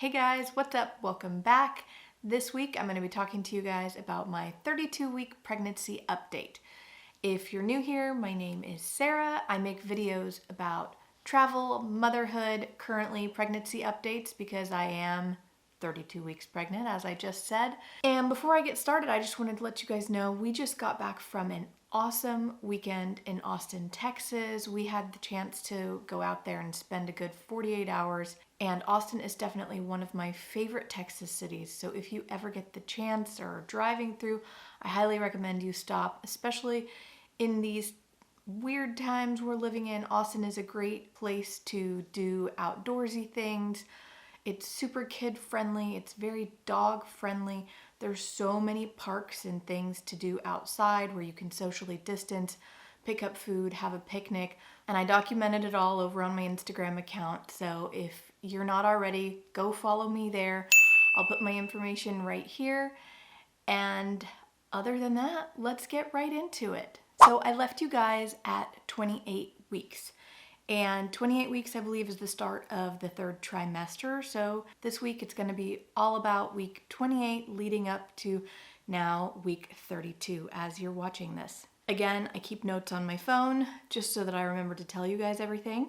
Hey guys, what's up? Welcome back. This week I'm going to be talking to you guys about my 32-week pregnancy update. If you're new here, my name is Sarah. I make videos about travel, motherhood, currently pregnancy updates because I am 32 weeks pregnant, as I just said. And before I get started, I just wanted to let you guys know we just got back from an awesome weekend in Austin, Texas. We had the chance to go out there and spend a good 48 hours, and Austin is definitely one of my favorite Texas cities. So if you ever get the chance or are driving through, I highly recommend you stop, especially in these weird times we're living in. Austin is a great place to do outdoorsy things. It's super kid friendly. It's very dog friendly. There's so many parks and things to do outside where you can socially distance, pick up food, have a picnic. And I documented it all over on my Instagram account. So if you're not already, go follow me there. I'll put my information right here. And other than that, let's get right into it. So I left you guys at 28 weeks. And 28 weeks, I believe, is the start of the third trimester. So this week it's going to be all about week 28 leading up to now week 32 as you're watching this. Again, I keep notes on my phone just so that I remember to tell you guys everything.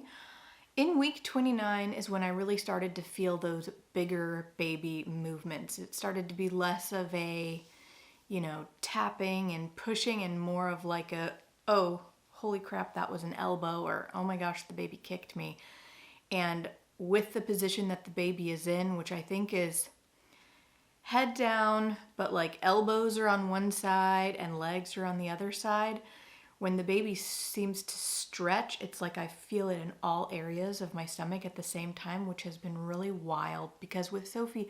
In week 29 is when I really started to feel those bigger baby movements. It started to be less of a, tapping and pushing and more of like a, oh, holy crap, that was an elbow, or oh my gosh, the baby kicked me. And with the position that the baby is in, which I think is head down, but like elbows are on one side and legs are on the other side, when the baby seems to stretch, it's like I feel it in all areas of my stomach at the same time, which has been really wild because with Sophie,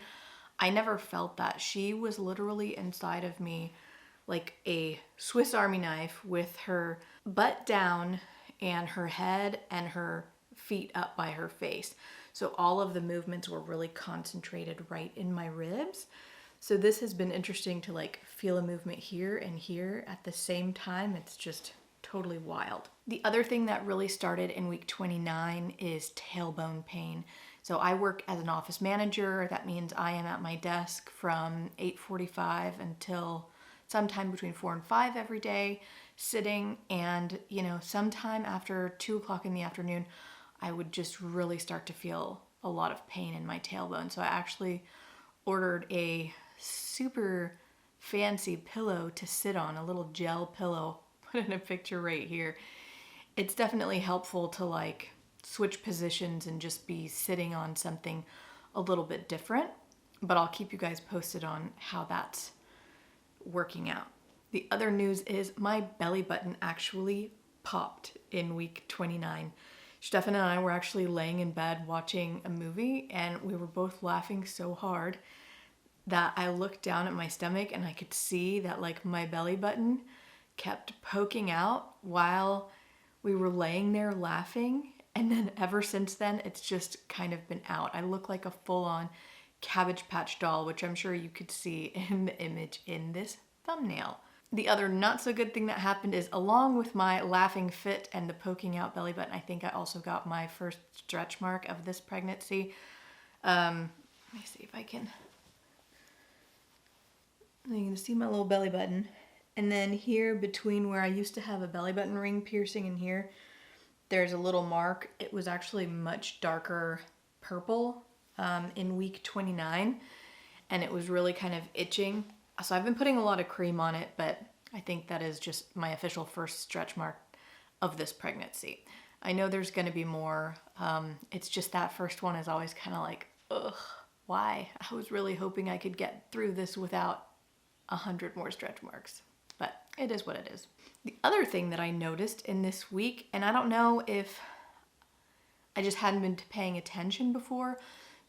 I never felt that. She was literally inside of me like a Swiss Army knife with her butt down and her head and her feet up by her face. So all of the movements were really concentrated right in my ribs. So this has been interesting to like feel a movement here and here at the same time. It's just totally wild. The other thing that really started in week 29 is tailbone pain. So I work as an office manager. That means I am at my desk from 8:45 until sometime between 4 and 5 every day, sitting, and sometime after 2 o'clock in the afternoon, I would just really start to feel a lot of pain in my tailbone. So I actually ordered a super fancy pillow to sit on, a little gel pillow, put in a picture right here. It's definitely helpful to like switch positions and just be sitting on something a little bit different, but I'll keep you guys posted on how that's working out. The other news is my belly button actually popped in week 29. Stefan and I were actually laying in bed watching a movie, and we were both laughing so hard that I looked down at my stomach and I could see that like my belly button kept poking out while we were laying there laughing. And then ever since then, it's just kind of been out. I look like a full-on Cabbage Patch doll, which I'm sure you could see in the image in this thumbnail. The other not so good thing that happened is along with my laughing fit and the poking out belly button, I think I also got my first stretch mark of this pregnancy. Let me see if I can. You can see my little belly button. And then here between where I used to have a belly button ring piercing and here, there's a little mark. It was actually much darker purple in week 29, and it was really kind of itching. So I've been putting a lot of cream on it, but I think that is just my official first stretch mark of this pregnancy. I know there's going to be more. It's just that first one is always kind of like, ugh, why? I was really hoping I could get through this without 100 more stretch marks, but it is what it is. The other thing that I noticed in this week, and I don't know if I just hadn't been paying attention before,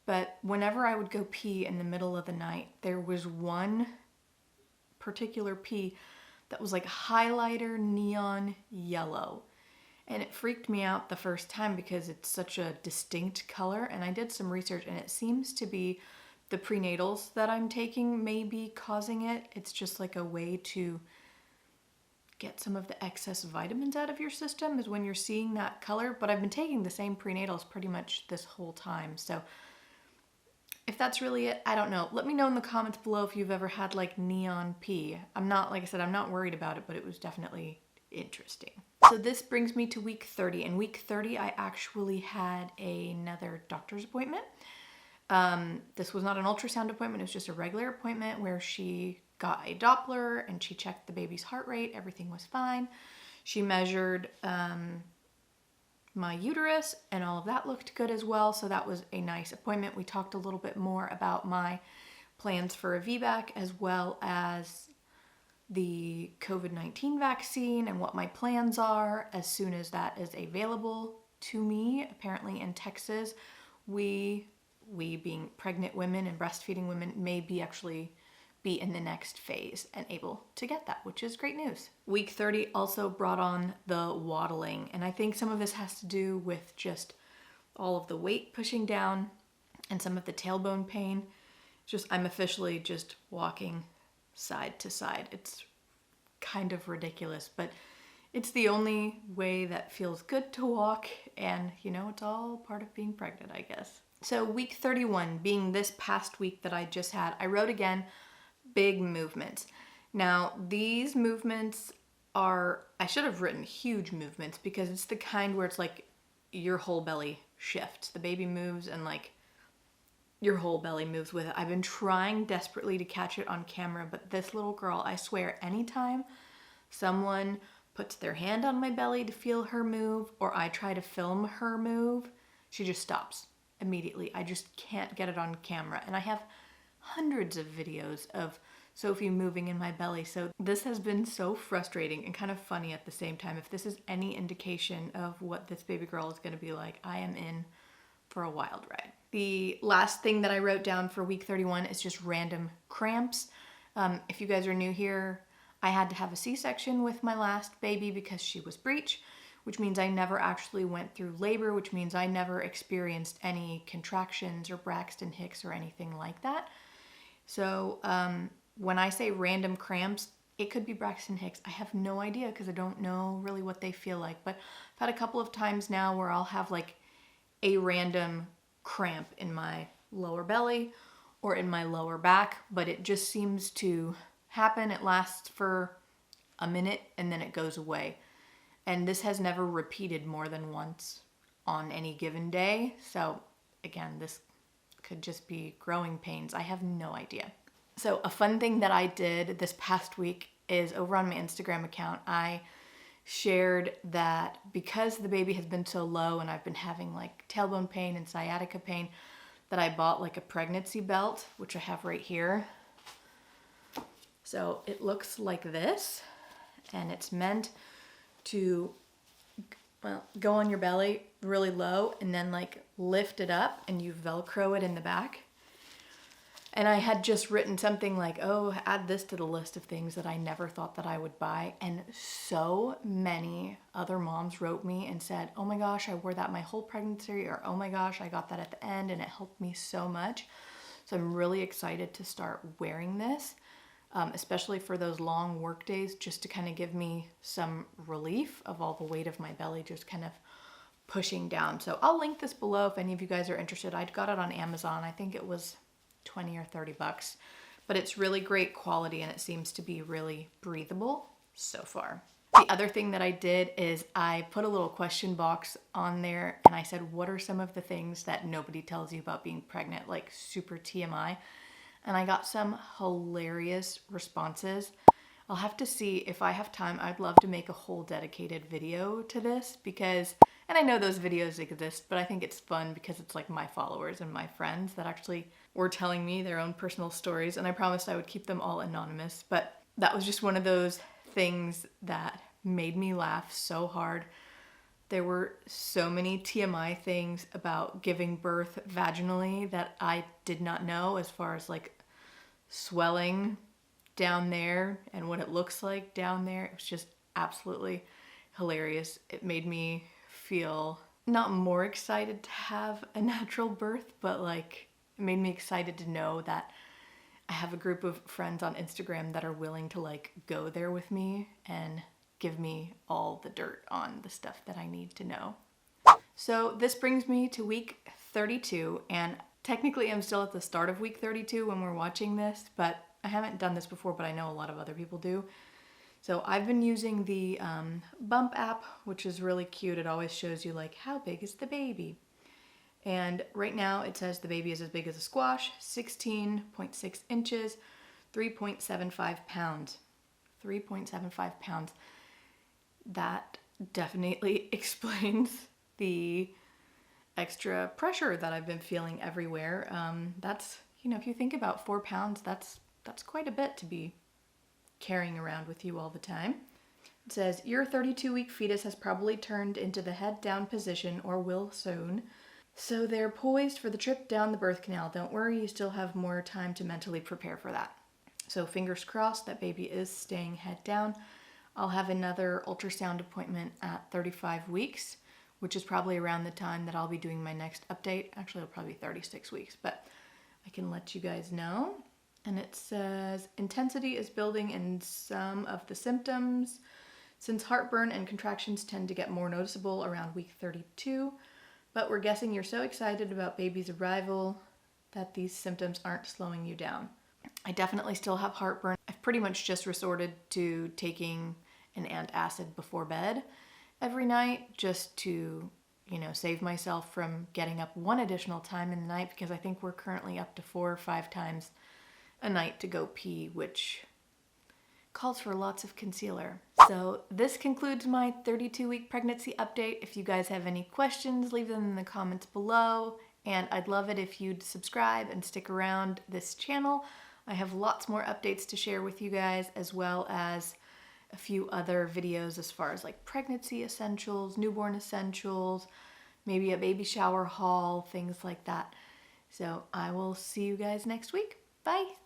but whenever I would go pee in the middle of the night, there was one particular pee that was like highlighter neon yellow. And it freaked me out the first time because it's such a distinct color. And I did some research and it seems to be the prenatals that I'm taking may be causing it. It's just like a way to get some of the excess vitamins out of your system is when you're seeing that color. But I've been taking the same prenatals pretty much this whole time. So if that's really it, I don't know. Let me know in the comments below if you've ever had like neon pee. I'm not, like I said, I'm not worried about it, but it was definitely interesting. So this brings me to week 30. In week 30, I actually had another doctor's appointment. This was not an ultrasound appointment. It was just a regular appointment where she got a Doppler and she checked the baby's heart rate. Everything was fine. She measured my uterus and all of that looked good as well. So that was a nice appointment. We talked a little bit more about my plans for a VBAC as well as the COVID-19 vaccine and what my plans are as soon as that is available to me. Apparently in Texas, we being pregnant women and breastfeeding women may be actually be in the next phase and able to get that, which is great news. Week 30 also brought on the waddling, and I think some of this has to do with just all of the weight pushing down and some of the tailbone pain. Just, I'm officially just walking side to side. It's kind of ridiculous, but it's the only way that feels good to walk, and you know, it's all part of being pregnant, I guess. So week 31 being this past week that I just had, I wrote again, big movements. Now these movements are, I should have written huge movements because it's the kind where it's like your whole belly shifts. The baby moves and like your whole belly moves with it. I've been trying desperately to catch it on camera, but this little girl, I swear, anytime someone puts their hand on my belly to feel her move or I try to film her move, she just stops immediately. I just can't get it on camera. And I have hundreds of videos of Sophie moving in my belly. So this has been so frustrating and kind of funny at the same time. If this is any indication of what this baby girl is going to be like, I am in for a wild ride. The last thing that I wrote down for week 31 is just random cramps. If you guys are new here, I had to have a C-section with my last baby because she was breech, which means I never actually went through labor, which means I never experienced any contractions or Braxton Hicks or anything like that. So when I say random cramps, it could be Braxton Hicks. I have no idea because I don't know really what they feel like. But I've had a couple of times now where I'll have like a random cramp in my lower belly or in my lower back, but it just seems to happen. It lasts for a minute and then it goes away. And this has never repeated more than once on any given day. So again, this could just be growing pains. I have no idea. So a fun thing that I did this past week is over on my Instagram account, I shared that because the baby has been so low and I've been having like tailbone pain and sciatica pain, that I bought like a pregnancy belt, which I have right here. So it looks like this, and it's meant to, well, go on your belly really low and then like lift it up and you Velcro it in the back. And I had just written something like, oh, add this to the list of things that I never thought that I would buy. And so many other moms wrote me and said, oh my gosh, I wore that my whole pregnancy, or oh my gosh, I got that at the end and it helped me so much. So I'm really excited to start wearing this, especially for those long work days, just to kind of give me some relief of all the weight of my belly just kind of pushing down. So I'll link this below if any of you guys are interested. I got it on Amazon. I think it was 20 or 30 bucks, but it's really great quality and it seems to be really breathable so far. The other thing that I did is I put a little question box on there and I said, what are some of the things that nobody tells you about being pregnant, like super TMI? And I got some hilarious responses. I'll have to see if I have time. I'd love to make a whole dedicated video to this because, and I know those videos exist, but I think it's fun because it's like my followers and my friends that actually were telling me their own personal stories, and I promised I would keep them all anonymous, but that was just one of those things that made me laugh so hard. There were so many TMI things about giving birth vaginally that I did not know, as far as like swelling down there and what it looks like down there. It was just absolutely hilarious. It made me feel not more excited to have a natural birth, but like it made me excited to know that I have a group of friends on Instagram that are willing to like go there with me and give me all the dirt on the stuff that I need to know. So this brings me to week 32, and Technically, I'm still at the start of week 32 when we're watching this, but I haven't done this before, but I know a lot of other people do. So I've been using the Bump app, which is really cute. It always shows you like, how big is the baby? And right now it says the baby is as big as a squash, 16.6 inches, 3.75 pounds. 3.75 pounds. That definitely explains the extra pressure that I've been feeling everywhere. That's, you know, if you think about 4 pounds, that's quite a bit to be carrying around with you all the time. It says, your 32-week fetus has probably turned into the head down position or will soon. So they're poised for the trip down the birth canal. Don't worry, you still have more time to mentally prepare for that. So fingers crossed that baby is staying head down. I'll have another ultrasound appointment at 35 weeks, which is probably around the time that I'll be doing my next update. Actually, it'll probably be 36 weeks, but I can let you guys know. And it says, intensity is building in some of the symptoms. Since heartburn and contractions tend to get more noticeable around week 32, but we're guessing you're so excited about baby's arrival that these symptoms aren't slowing you down. I definitely still have heartburn. I've pretty much just resorted to taking an antacid before bed every night just to, you know, save myself from getting up one additional time in the night, because I think we're currently up to 4 or 5 times a night to go pee, which calls for lots of concealer. So this concludes my 32-week pregnancy update. If you guys have any questions, leave them in the comments below, and I'd love it if you'd subscribe and stick around this channel. I have lots more updates to share with you guys, as well as a few other videos as far as like pregnancy essentials, newborn essentials, maybe a baby shower haul, things like that. So I will see you guys next week. Bye!